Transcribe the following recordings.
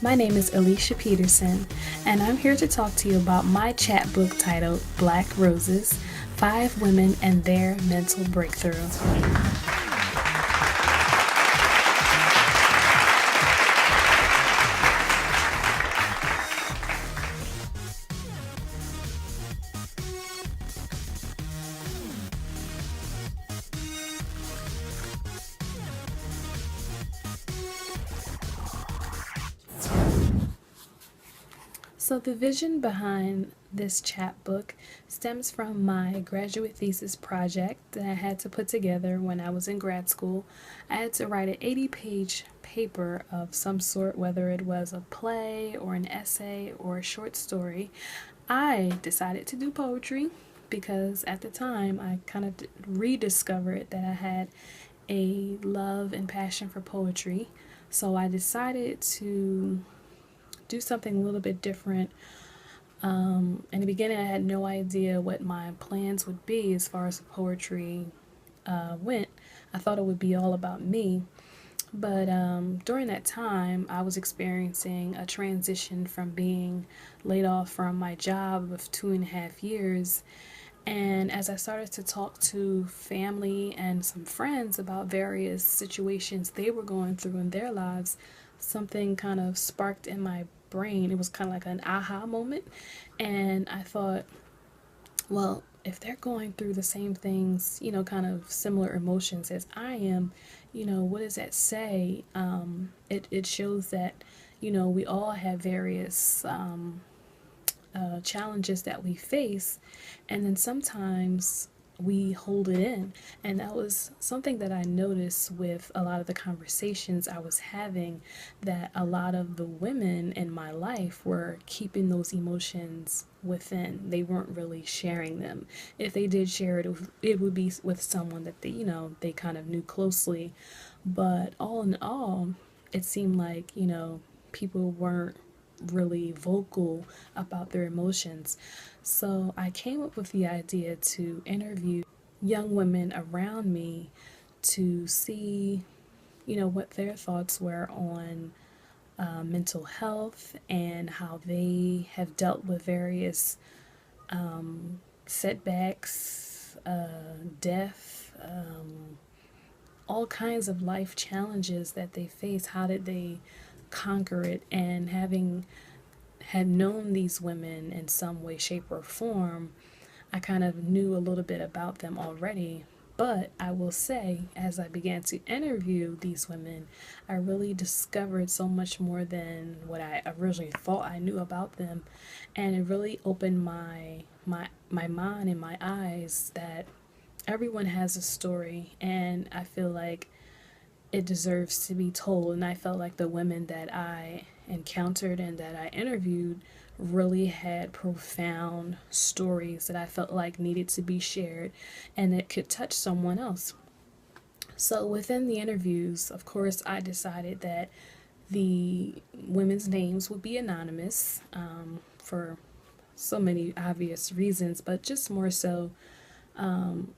My name is Alicia Peterson, and I'm here to talk to you about my chapbook titled Black Roses: 5 Women and Their Mental Breakthrough. So, the vision behind this chapbook stems from my graduate thesis project that I had to put together when I was in grad school. I had to write an 80-page paper of some sort, whether it was a play or an essay or a short story. I decided to do poetry because at the time I kind of rediscovered that I had a love and passion for poetry. So I decided to do something a little bit different. In the beginning, I had no idea what my plans would be as far as poetry went. I thought it would be all about me. But during that time, I was experiencing a transition from being laid off from my job of 2.5 years. And as I started to talk to family and some friends about various situations they were going through in their lives, something kind of sparked in my brain. It was kind of like an aha moment. And I thought, well, if they're going through the same things, kind of similar emotions as I am, what does that say? It shows that, we all have various challenges that we face, and then sometimes we hold it in. And that was something that I noticed with a lot of the conversations I was having, that a lot of the women in my life were keeping those emotions within. They weren't really sharing them. If they did share it, it would be with someone that they kind of knew closely. But all in all, it seemed like, people weren't really vocal about their emotions. So I came up with the idea to interview young women around me to see, what their thoughts were on mental health and how they have dealt with various setbacks, death, all kinds of life challenges that they face. How did they conquer it? And having had known these women in some way, shape, or form, I kind of knew a little bit about them already. But I will say, as I began to interview these women, I really discovered so much more than what I originally thought I knew about them. And it really opened my mind and my eyes that everyone has a story, and I feel like it deserves to be told. And I felt like the women that I encountered and that I interviewed really had profound stories that I felt like needed to be shared and that could touch someone else. So within the interviews, of course, I decided that the women's names would be anonymous, for so many obvious reasons, but just more so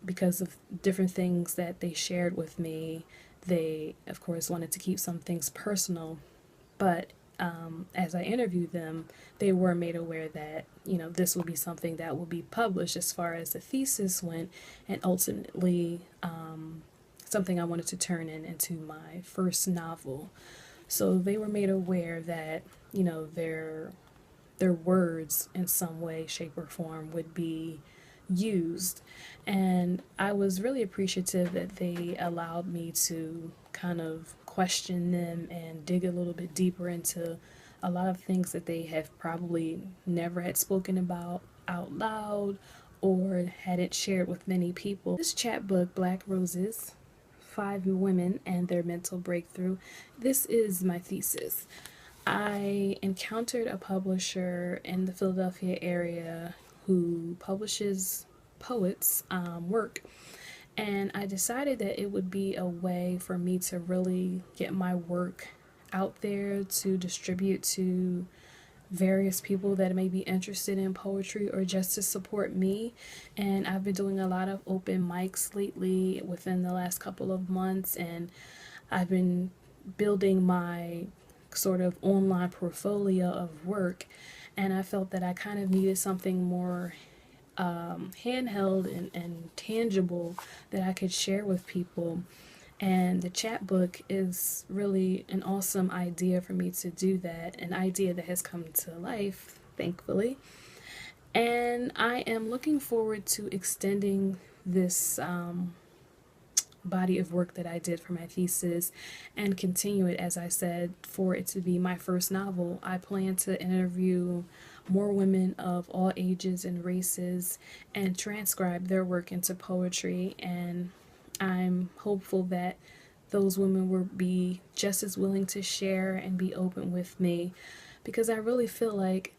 because of different things that they shared with me. They, of course, wanted to keep some things personal, but as I interviewed them, they were made aware that, this would be something that will be published as far as the thesis went, and ultimately something I wanted to turn into my first novel. So they were made aware that, their words in some way, shape, or form would be used. And I was really appreciative that they allowed me to kind of question them and dig a little bit deeper into a lot of things that they have probably never had spoken about out loud or hadn't shared with many people. This chapbook, Black Roses: 5 Women and Their Mental Breakthrough, this is my thesis. I encountered a publisher in the Philadelphia area who publishes poets' work, and I decided that it would be a way for me to really get my work out there to distribute to various people that may be interested in poetry or just to support me. And I've been doing a lot of open mics lately within the last couple of months, and I've been building my sort of online portfolio of work, and I felt that I kind of needed something more handheld and tangible that I could share with people. And the chapbook is really an awesome idea for me to do that, an idea that has come to life, thankfully. And I am looking forward to extending this body of work that I did for my thesis and continue it, as I said, for it to be my first novel. I plan to interview more women of all ages and races and transcribe their work into poetry, and I'm hopeful that those women will be just as willing to share and be open with me, because I really feel like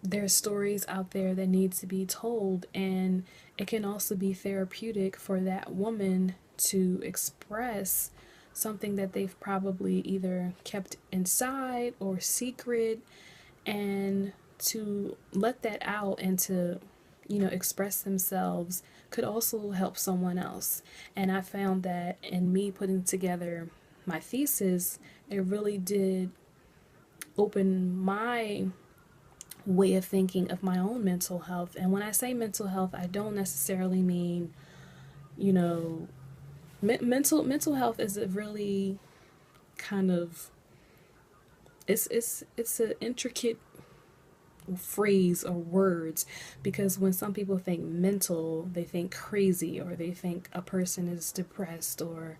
there's stories out there that need to be told, and it can also be therapeutic for that woman to express something that they've probably either kept inside or secret, and to let that out and to, express themselves could also help someone else. And I found that in me putting together my thesis, it really did open my way of thinking of my own mental health. And when I say mental health, I don't necessarily mean, you know, mental health is a really kind of, it's an intricate phrase or words, because when some people think mental, they think crazy, or they think a person is depressed or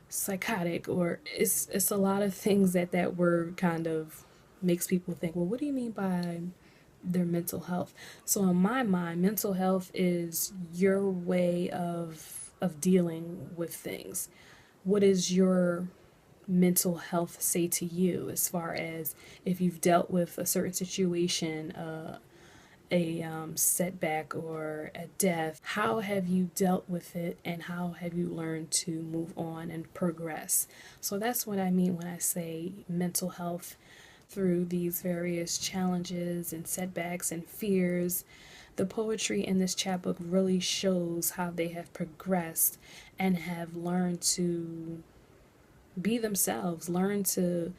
psychotic, or it's a lot of things that word kind of makes people think, well, what do you mean by their mental health? So in my mind, mental health is your way of dealing with things. What is your mental health say to you, as far as if you've dealt with a certain situation, a setback or a death, how have you dealt with it, and how have you learned to move on and progress? So that's what I mean when I say mental health. Through these various challenges and setbacks and fears, the poetry in this chapbook really shows how they have progressed and have learned to be themselves, learn to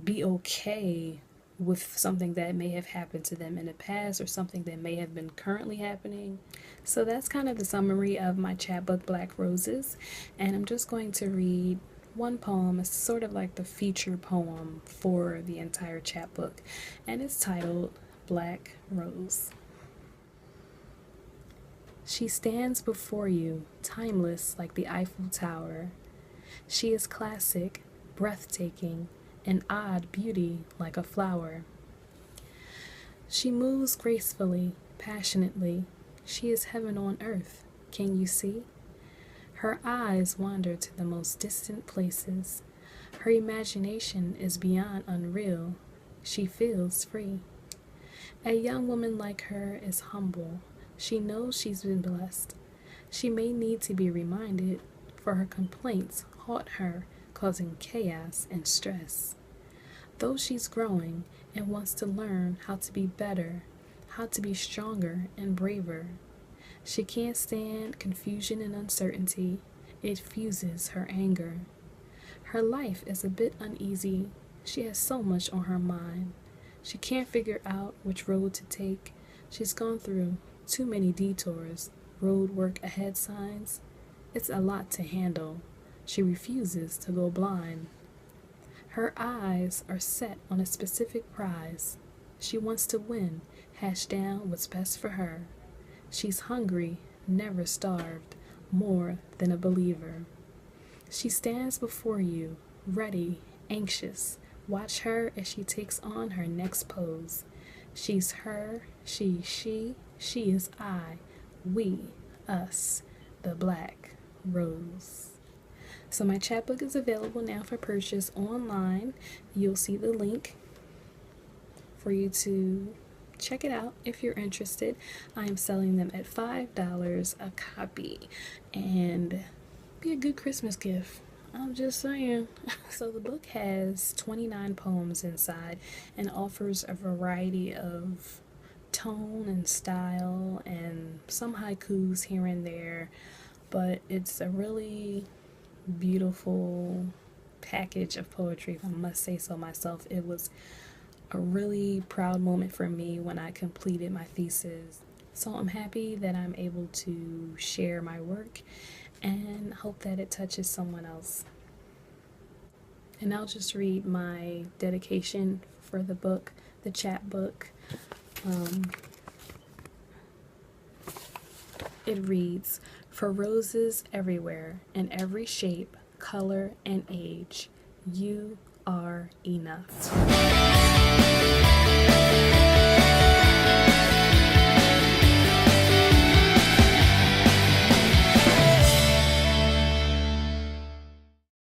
be okay with something that may have happened to them in the past, or something that may have been currently happening. So that's kind of the summary of my chapbook, Black Roses. And I'm just going to read one poem. It's sort of like the feature poem for the entire chapbook, and it's titled Black Rose. She stands before you, timeless like the Eiffel Tower. She is classic, breathtaking, an odd beauty like a flower. She moves gracefully, passionately. She is heaven on earth. Can you see? Her eyes wander to the most distant places. Her imagination is beyond unreal. She feels free. A young woman like her is humble. She knows she's been blessed. She may need to be reminded, for her complaints haunt her, causing chaos and stress. Though she's growing and wants to learn how to be better, how to be stronger and braver, she can't stand confusion and uncertainty. It fuses her anger. Her life is a bit uneasy. She has so much on her mind. She can't figure out which road to take. She's gone through too many detours, road work ahead signs. It's a lot to handle. She refuses to go blind. Her eyes are set on a specific prize. She wants to win, hash down what's best for her. She's hungry, never starved, more than a believer. She stands before you, ready, anxious. Watch her as she takes on her next pose. She's her, she is I, we, us, the Black Rose. So my chapbook is available now for purchase online. You'll see the link for you to check it out if you're interested. I am selling them at $5 a copy, and be a good Christmas gift. I'm just saying. So the book has 29 poems inside and offers a variety of tone and style and some haikus here and there, but it's a really beautiful package of poetry, if I must say so myself. It was a really proud moment for me when I completed my thesis. So I'm happy that I'm able to share my work and hope that it touches someone else. And I'll just read my dedication for the book, the chapbook. It reads, "For roses everywhere, in every shape, color, and age, you are enough."